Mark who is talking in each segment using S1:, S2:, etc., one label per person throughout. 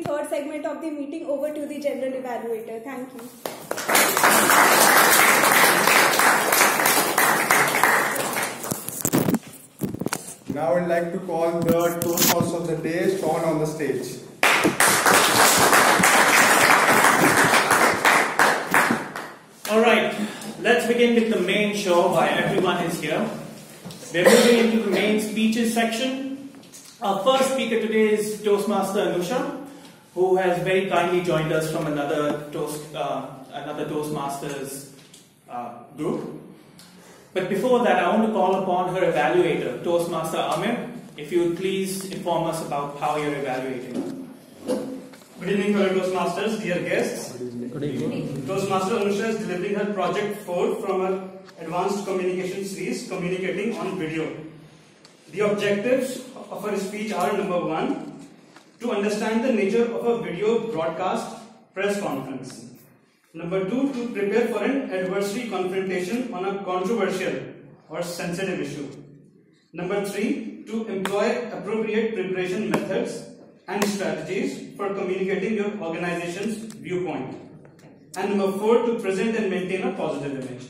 S1: third segment of the meeting over to the general evaluator. Thank you.
S2: Now I'd like to call the Toastmaster of the day, Sean, on the stage.
S3: Alright, let's begin with the main show while everyone is here. We're moving into the main speeches section. Our first speaker today is Toastmaster Anusha, who has very kindly joined us from another Toastmasters group. But before that, I want to call upon her evaluator, Toastmaster Amir, if you would please inform us about how you're evaluating.
S4: Good evening, fellow Toastmasters, dear guests.
S5: Good evening.
S4: Toastmaster Anusha is delivering her Project 4 from her Advanced Communication series, Communicating on Video. The objectives of her speech are: number 1, to understand the nature of a video broadcast press conference. Number 2, to prepare for an adversary confrontation on a controversial or sensitive issue. Number 3, to employ appropriate preparation methods and strategies for communicating your organization's viewpoint. And number 4, to present and maintain a positive image.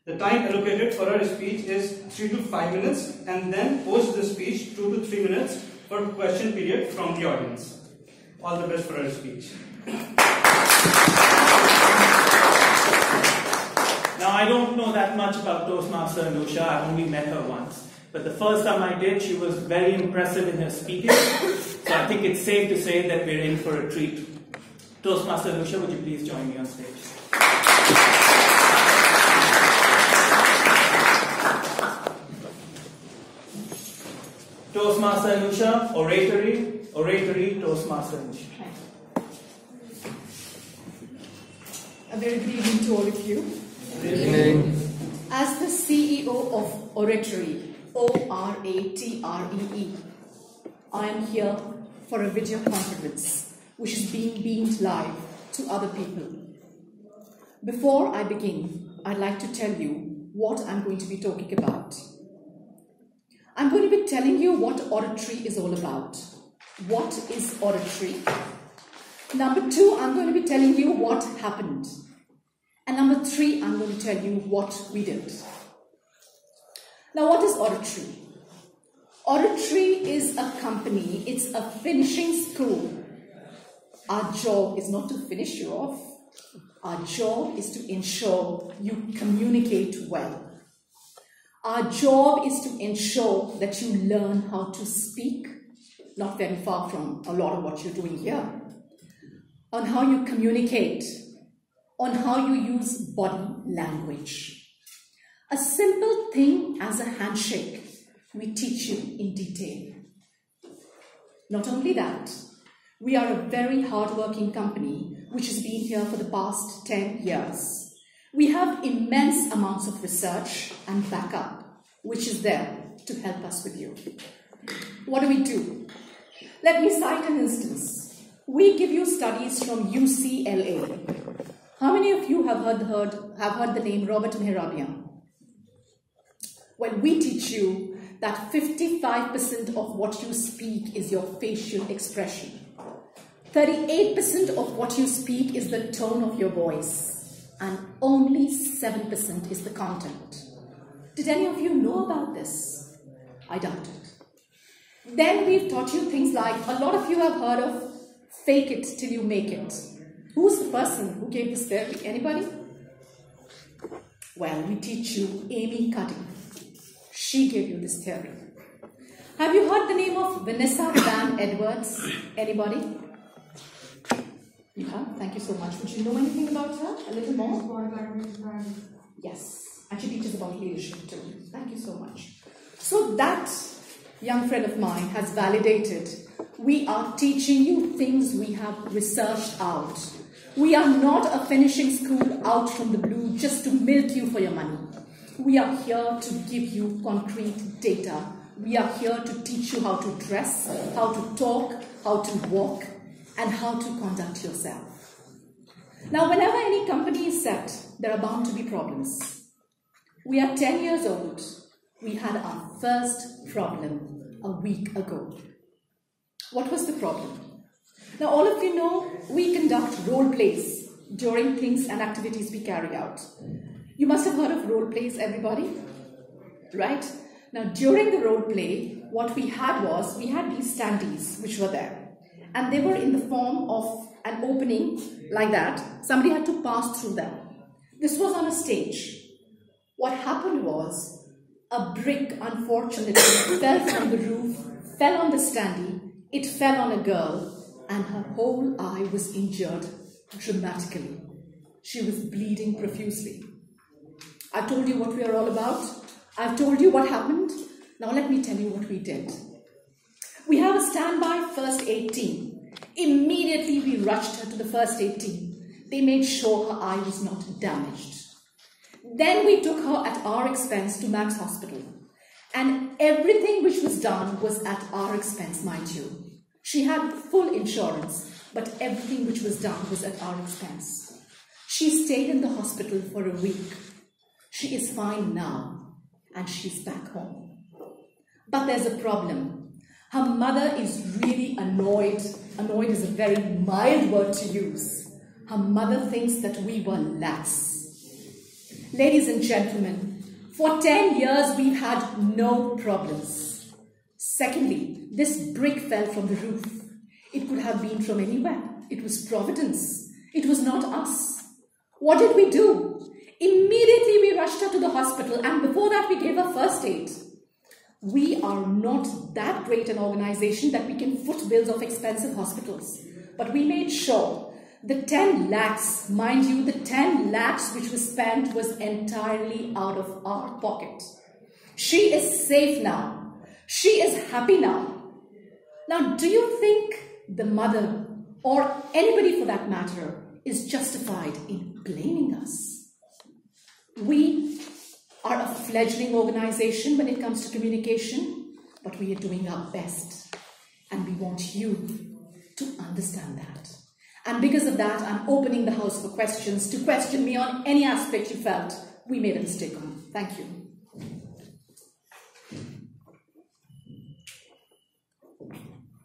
S4: The time allocated for her speech is 3 to 5 minutes, and then post the speech 2 to 3 minutes for question period from the audience. All the best for her speech.
S3: Now, I don't know that much about Toastmaster Anusha. I've only met her once. But the first time I did, she was very impressive in her speaking. So I think it's safe to say that we're in for a treat. Toastmaster Anusha, would you please join me on stage? Toastmaster Anusha, oratory, Toastmaster Anusha.
S6: A very good evening to all of you.
S5: Good evening.
S6: As the CEO of Oratory, Oratree, I am here for a video conference which is being beamed live to other people. Before I begin, I'd like to tell you what I'm going to be talking about. I'm going to be telling you what oratory is all about. What is oratory? Number 2, I'm going to be telling you what happened. And number 3, I'm going to tell you what we did. Now, what is oratory? Oratory is a company, it's a finishing school. Our job is not to finish you off. Our job is to ensure you communicate well. Our job is to ensure that you learn how to speak, not very far from a lot of what you're doing here, on how you communicate, on how you use body language. A simple thing as a handshake, we teach you in detail. Not only that, we are a very hardworking company which has been here for the past 10 years. We have immense amounts of research and backup, which is there to help us with you. What do? Let me cite an instance. We give you studies from UCLA. How many of you have heard the name Robert Mehrabian? Well, we teach you that 55% of what you speak is your facial expression. 38% of what you speak is the tone of your voice, and only 7% is the content. Did any of you know about this? I doubt it. Then we've taught you things like, a lot of you have heard of fake it till you make it. Who's the person who gave this theory? Anybody? Well, we teach you Amy Cuddy. She gave you this theory. Have you heard the name of Vanessa Van Edwards? Anybody? You have? Thank you so much. Would you know anything about her? A little more? Yes. And she teaches about leadership too. Thank you so much. So that young friend of mine has validated. We are teaching you things we have researched out. We are not a finishing school out from the blue just to milk you for your money. We are here to give you concrete data. We are here to teach you how to dress, how to talk, how to walk, and how to conduct yourself. Now, whenever any company is set, there are bound to be problems. We are 10 years old. We had our first problem a week ago. What was the problem? Now, all of you know we conduct role plays during things and activities we carry out. You must have heard of role plays, everybody, right? Now, during the role play, what we had these standees which were there, and they were in the form of an opening like that. Somebody had to pass through them. This was on a stage. What happened was a brick, unfortunately, fell from the roof, fell on the standee, it fell on a girl, and her whole eye was injured dramatically. She was bleeding profusely. I told you what we are all about. I've told you what happened. Now let me tell you what we did. We have a standby first aid team. Immediately we rushed her to the first aid team. They made sure her eye was not damaged. Then we took her at our expense to Max Hospital. And everything which was done was at our expense, mind you. She had full insurance, but everything which was done was at our expense. She stayed in the hospital for a week. She is fine now, and she's back home. But there's a problem. Her mother is really annoyed. Annoyed is a very mild word to use. Her mother thinks that we were lax. Ladies and gentlemen, for 10 years we've had no problems. Secondly, this brick fell from the roof. It could have been from anywhere. It was Providence. It was not us. What did we do? Immediately we rushed her to the hospital, and before that we gave her first aid. We are not that great an organization that we can foot bills of expensive hospitals. But we made sure the 10 lakhs, mind you, the 10 lakhs which was spent was entirely out of our pocket. She is safe now. She is happy now. Now, do you think the mother, or anybody for that matter, is justified in blaming us? We are a fledgling organization when it comes to communication, but we are doing our best. And we want you to understand that. And because of that, I'm opening the house for questions, to question me on any aspect you felt we made a mistake on. Thank you.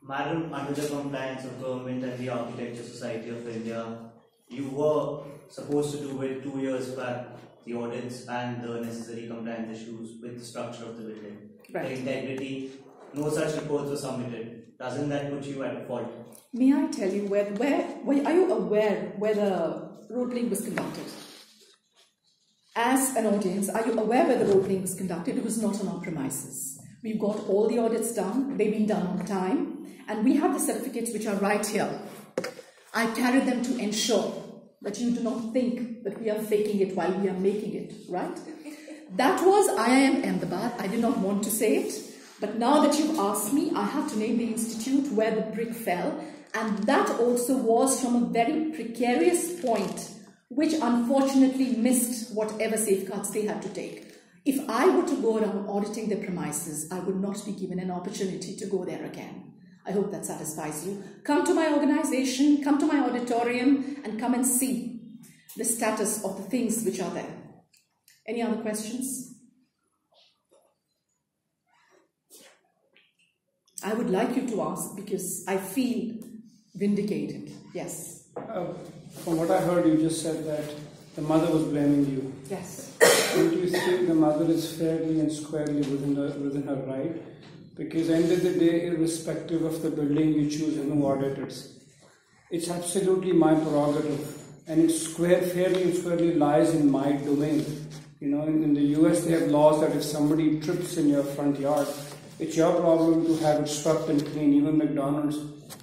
S7: Madam, under the compliance of government and the Architecture Society of India, you were supposed to do it 2 years back, the audits and the necessary compliance issues with the structure of the building.
S6: Right.
S7: The integrity, no such reports were submitted. Doesn't that put you at fault?
S6: May I tell you, where are you aware where the role playing was conducted? As an audience, are you aware where the role playing was conducted? It was not on our premises. We've got all the audits done, they've been done on time, and we have the certificates which are right here. I carried them to ensure that you do not think that we are faking it while we are making it, right? That was IIM Ahmedabad. I did not want to say it, but now that you've asked me, I have to name the institute where the brick fell, and that also was from a very precarious point, which unfortunately missed whatever safeguards they had to take. If I were to go around auditing their premises, I would not be given an opportunity to go there again. I hope that satisfies you. Come to my organization, come to my auditorium, and come and see the status of the things which are there. Any other questions? I would like you to ask because I feel vindicated. Yes.
S5: From what I heard, you just said that the mother was blaming you.
S6: Yes.
S5: Don't you think the mother is fairly and squarely within her right? Because end of the day, irrespective of the building you choose and who audits, it's absolutely my prerogative, and it's fairly and squarely lies in my domain. You know, in the US, they have laws that if somebody trips in your front yard, it's your problem to have it swept and clean. Even McDonald's,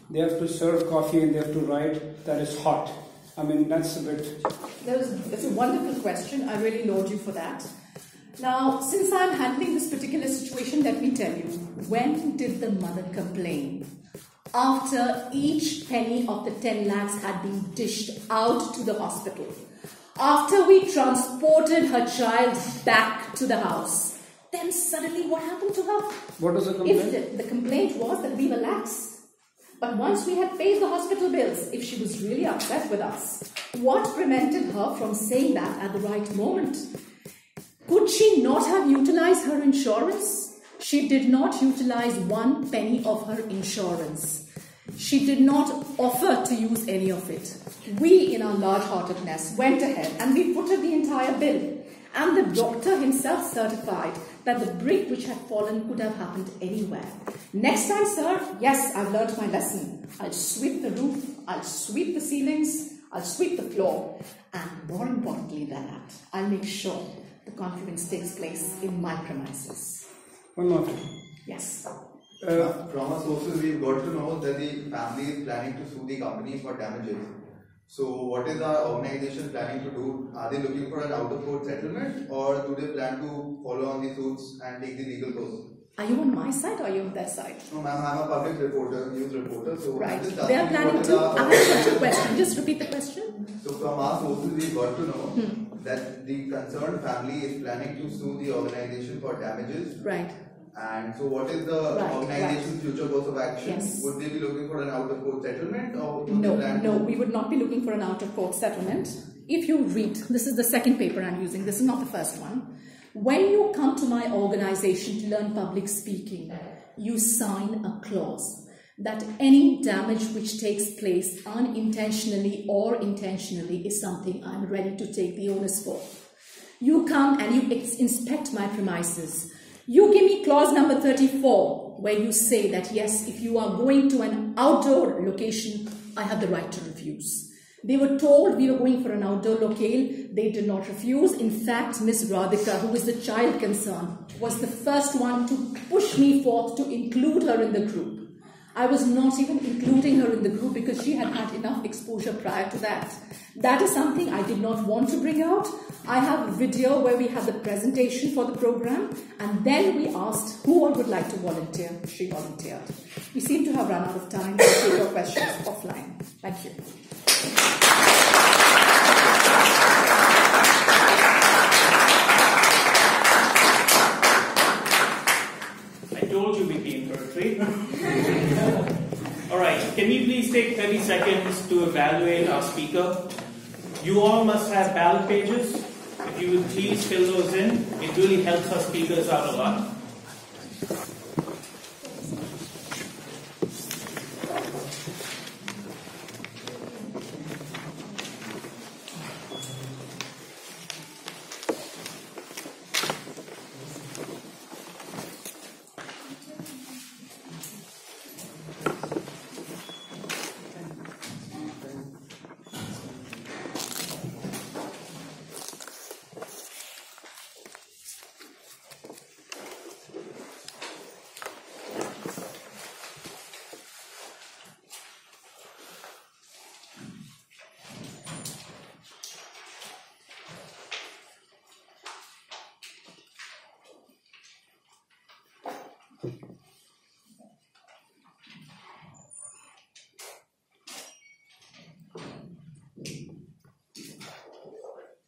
S5: they have to serve coffee and they have to write that it's hot. I mean, that's a bit...
S6: That's a wonderful question. I really laud you for that. Now, since I'm handling this particular situation, let me tell you, when did the mother complain? After each penny of the 10 lakhs had been dished out to the hospital. After we transported her child back to the house. Then suddenly what happened to her?
S5: What was the complaint?
S6: If the complaint was that we were lax. But once we had paid the hospital bills, if she was really upset with us, what prevented her from saying that at the right moment? Could she not have utilized her insurance? She did not utilize 1 penny of her insurance. She did not offer to use any of it. We, in our large-heartedness, went ahead and we put her the entire bill. And the doctor himself certified that the brick which had fallen could have happened anywhere. Next time, sir, yes, I've learned my lesson. I'll sweep the roof, I'll sweep the ceilings, I'll sweep the floor, and more importantly than that, I'll make sure the conference takes place in my premises.
S5: One more thing.
S6: Yes.
S8: From our sources, we've got to know that the family is planning to sue the company for damages. So, what is our organization planning to do? Are they looking for an out-of-court settlement, or do they plan to follow on the suits and take the legal course?
S6: Are you on my side or are you on their side?
S8: No, ma'am, I'm a public reporter, news reporter. So,
S6: right.
S8: Just
S6: they are planning to. I have a question. Just repeat the question.
S8: So, from our sources, we've got to know that the concerned family is planning to sue the organization for damages.
S6: Right.
S8: And so, what is the organization's future course of action?
S6: Yes.
S8: Would they be looking for an out-of-court settlement, or
S6: No, we would not be looking for an out-of-court settlement. If you read, this is the second paper I'm using. This is not the first one. When you come to my organization to learn public speaking, you sign a clause that any damage which takes place unintentionally or intentionally is something I'm ready to take the onus for. You come and you inspect my premises. You give me clause number 34, where you say that yes, if you are going to an outdoor location, I have the right to refuse. They were told we were going for an outdoor locale. They did not refuse. In fact, Miss Radhika, who was the child concerned, was the first one to push me forth to include her in the group. I was not even including her in the group because she had had enough exposure prior to that. That is something I did not want to bring out. I have a video where we had the presentation for the program, and then we asked who all would like to volunteer. She volunteered. We seem to have run out of time. We'll take your questions offline. Thank you.
S3: I told you we'd be in for a treat. Alright, can we please take 30 seconds to evaluate our speaker? You all must have ballot pages. If you would please fill those in, it really helps our speakers out a lot.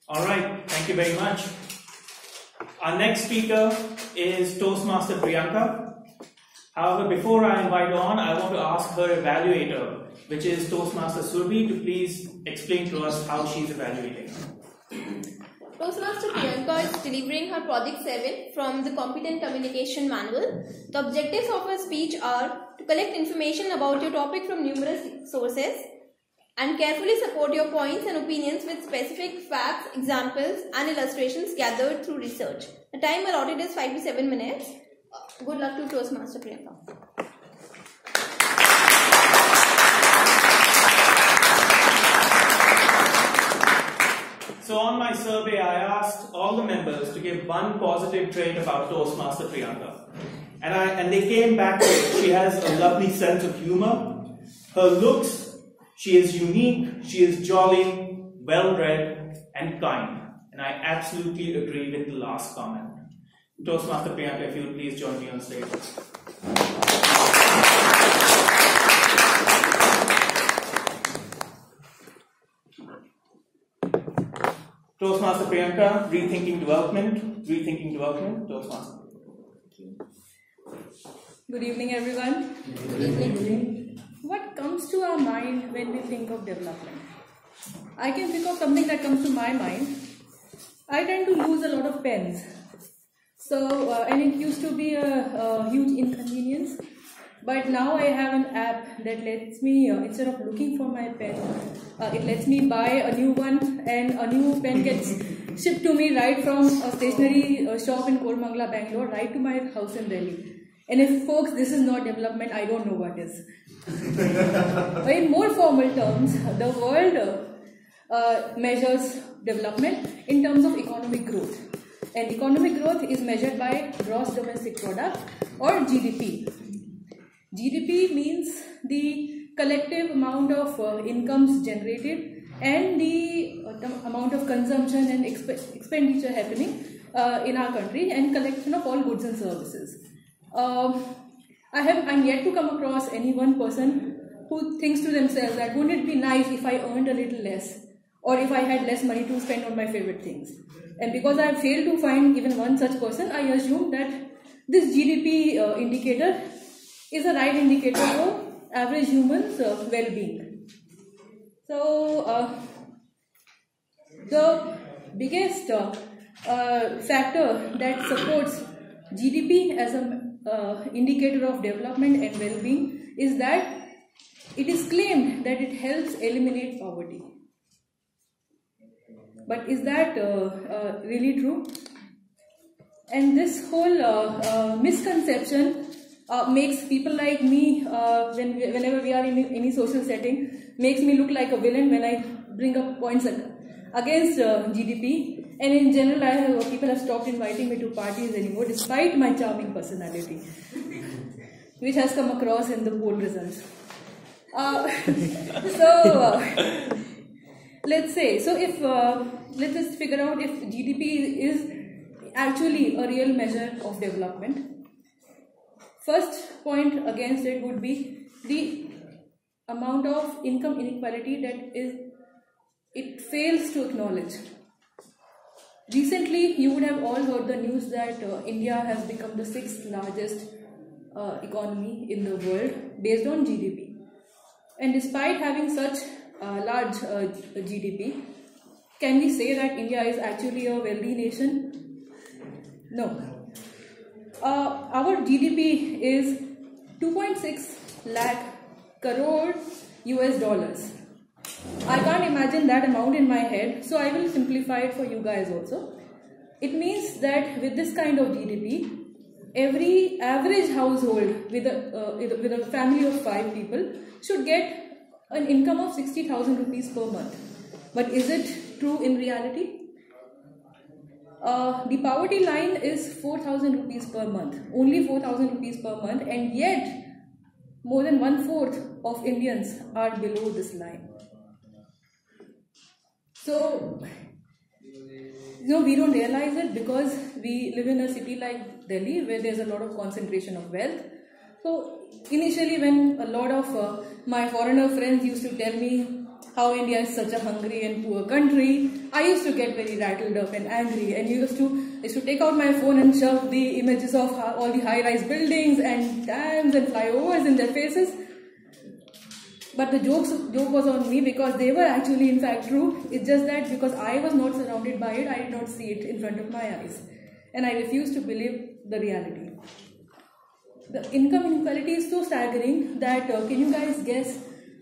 S3: Alright, thank you very much. Our next speaker is Toastmaster Priyanka. However, before I invite her on, I want to ask her evaluator, which is Toastmaster Surbhi, to please explain to us how she's evaluating.
S9: Toastmaster Priyanka is delivering her Project 7 from the Competent Communication Manual. The objectives of her speech are to collect information about your topic from numerous sources and carefully support your points and opinions with specific facts, examples and illustrations gathered through research. The time allotted is 5 to 7 minutes. Good luck to Toastmaster Priyanka.
S3: So on my survey, I asked all the members to give one positive trait about Toastmaster Priyanka. And they came back with, she has a lovely sense of humor, her looks, she is unique, she is jolly, well-read, and kind. And I absolutely agree with the last comment. Toastmaster Priyanka, if you would please join me on stage. Toastmaster Priyanka, rethinking development, Toastmaster.
S10: Good evening, everyone.
S9: Good evening.
S10: What comes to our mind when we think of development? I can think of something that comes to my mind. I tend to lose a lot of pens. So, and it used to be a huge inconvenience. But now I have an app that lets me, instead of looking for my pen, it lets me buy a new one, and a new pen gets shipped to me right from a stationery shop in Koramangala, Bangalore, right to my house in Delhi. And if folks, this is not development, I don't know what is. But in more formal terms, the world measures development in terms of economic growth. And economic growth is measured by gross domestic product, or GDP. GDP means the collective amount of incomes generated and the amount of consumption and expenditure happening in our country, and collection of all goods and services. I'm yet to come across any one person who thinks to themselves that wouldn't it be nice if I earned a little less, or if I had less money to spend on my favorite things. And because I have failed to find even one such person, I assume that this GDP indicator is a right indicator for average humans' well-being. So the biggest factor that supports GDP as an indicator of development and well-being is that it is claimed that it helps eliminate poverty. But is that really true? And this whole misconception makes people like me, whenever we are in any social setting, makes me look like a villain when I bring up points against GDP. And in general, people have stopped inviting me to parties anymore, despite my charming personality, which has come across in the poll results. Let's say, so if, let's just figure out if GDP is actually a real measure of development. First point against it would be the amount of income inequality that it fails to acknowledge. Recently, you would have all heard the news that India has become the 6th largest economy in the world based on GDP. And despite having such large GDP, can we say that India is actually a wealthy nation? No. Our GDP is 2.6 lakh crore US dollars. I can't imagine that amount in my head, so I will simplify it for you guys also. It means that with this kind of GDP, every average household with a family of 5 people should get an income of 60,000 rupees per month. But is it true in reality? The poverty line is 4,000 rupees per month, only 4,000 rupees per month, and yet more than 1/4 of Indians are below this line. So, we don't realize it because we live in a city like Delhi where there's a lot of concentration of wealth. So, initially when a lot of my foreigner friends used to tell me how India is such a hungry and poor country, I used to get very rattled up and angry, and I used to take out my phone and shove the images of all the high-rise buildings and dams and flyovers in their faces. But the joke was on me because they were actually in fact true. It's just that because I was not surrounded by it, I did not see it in front of my eyes. And I refused to believe the reality. The income inequality is so staggering that can you guys guess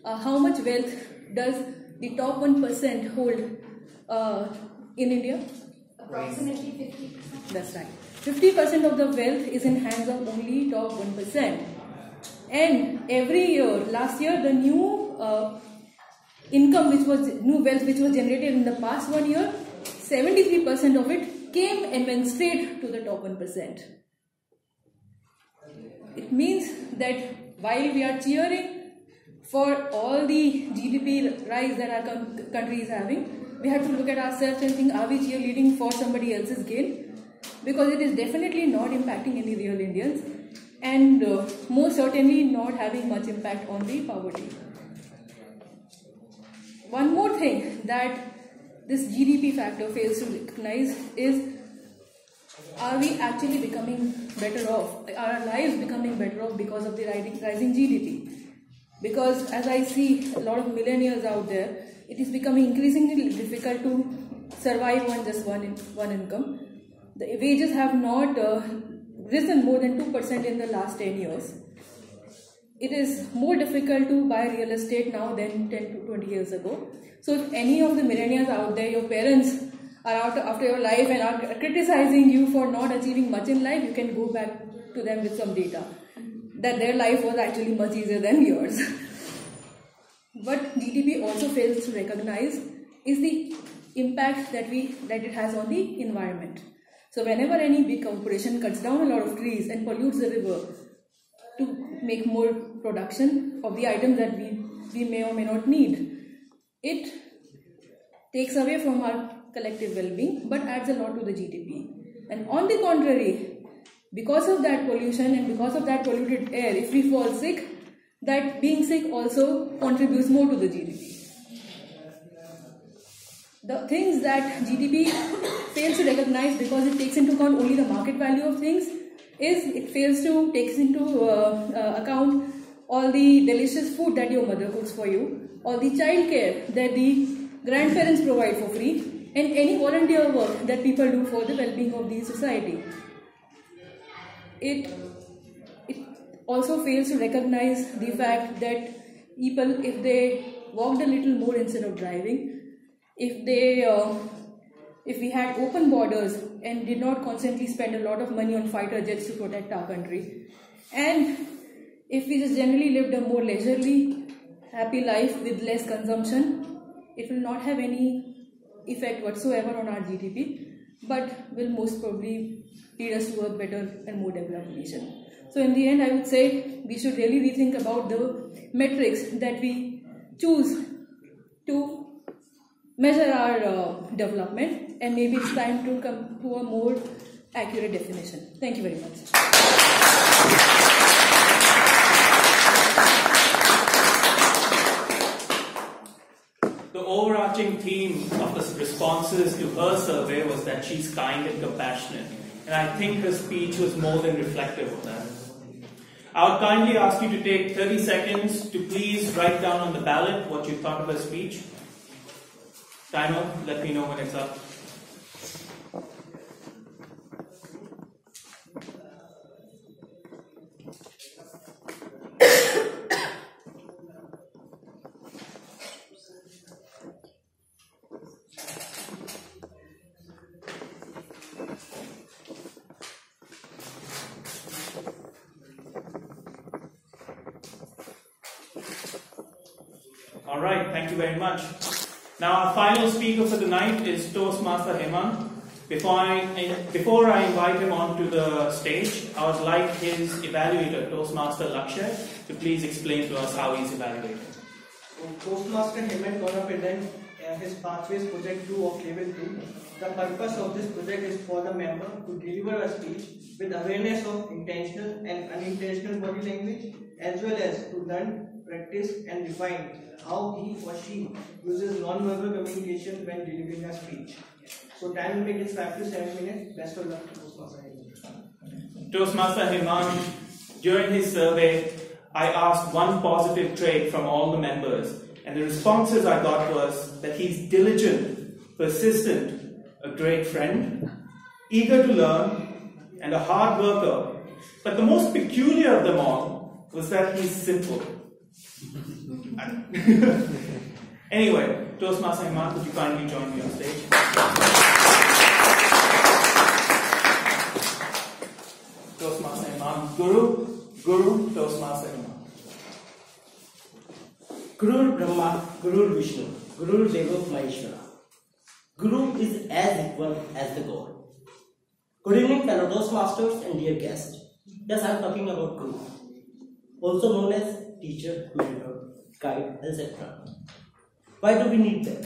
S10: how much wealth does the top 1% hold in India?
S9: Approximately 50%.
S10: That's right. 50% of the wealth is in hands of only top 1%. And every year, last year, the new income new wealth which was generated in the past 1 year, 73% of it came and went straight to the top 1%. It means that while we are cheering for all the GDP rise that our country is having, we have to look at ourselves and think, are we cheerleading for somebody else's gain? Because it is definitely not impacting any real Indians, and most certainly not having much impact on the poverty. One more thing that this GDP factor fails to recognize is, are we actually becoming better off? Are our lives becoming better off because of the rising GDP? Because as I see a lot of millennials out there, it is becoming increasingly difficult to survive on just one income. The wages have not risen more than 2% in the last 10 years. it is more difficult to buy real estate now than 10 to 20 years ago. So if any of the millennials out there, your parents are out after your life and are criticizing you for not achieving much in life, you can go back to them with some data that their life was actually much easier than yours. What GTP also fails to recognize is the impact that it has on the environment. So whenever any big corporation cuts down a lot of trees and pollutes the river to make more production of the items that we may or may not need, it takes away from our collective well-being but adds a lot to the GDP. And on the contrary, because of that pollution and because of that polluted air, if we fall sick, that being sick also contributes more to the GDP. The things that GDP fails to recognize because it takes into account only the market value of things is it fails to take into account all the delicious food that your mother cooks for you, all the child care that the grandparents provide for free, and any volunteer work that people do for the well-being of the society. It also fails to recognize the fact that people, if they walked a little more instead of driving, if we had open borders and did not constantly spend a lot of money on fighter jets to protect our country, and if we just generally lived a more leisurely, happy life with less consumption, it will not have any effect whatsoever on our GDP, but will most probably lead us to a better and more developed nation. So in the end, I would say we should really rethink about the metrics that we choose to measure our development, and maybe it's time to come to a more accurate definition. Thank you very much.
S3: The overarching theme of the responses to her survey was that she's kind and compassionate, and I think her speech was more than reflective of that. I would kindly ask you to take 30 seconds to please write down on the ballot what you thought of her speech. Timer, let me know when it's up. All right, thank you very much. Now our final speaker for the night is Toastmaster Hemant. Before I invite him onto the stage, I would like his evaluator, Toastmaster Lakshay, to please explain to us how he's evaluated.
S11: Toastmaster Hemant gonna present his Pathways Project 2 of Level 2. The purpose of this project is for the member to deliver a speech with awareness of intentional and unintentional body language, as well as to learn, practice and refine how he or she uses non-verbal communication when delivering a speech. So time will make it 5 to 7 minutes. Best of luck to Toastmaster Hemant.
S3: Toastmaster Hemant, during his survey, I asked one positive trait from all the members, and the responses I got was that he's diligent, persistent, a great friend, eager to learn, and a hard worker. But the most peculiar of them all was that he's simple. Anyway, Toastmaster Hemant, would you kindly join me on stage? Toastmaster Hemant, Guru, Toastmaster Hemant.
S12: Guru Brahma, Guru Vishnu, Guru Deva Maheshwara. Guru is as equal as the God. Good evening, fellow Toastmasters and dear guests. Yes, I am talking about Guru, also known as teacher, mentor, guide, etc. Why do we need them?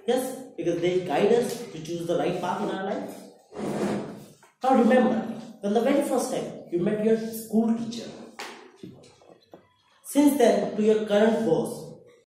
S12: Yes, because they guide us to choose the right path in our life. Now remember, when the very first time you met your school teacher, since then to your current boss,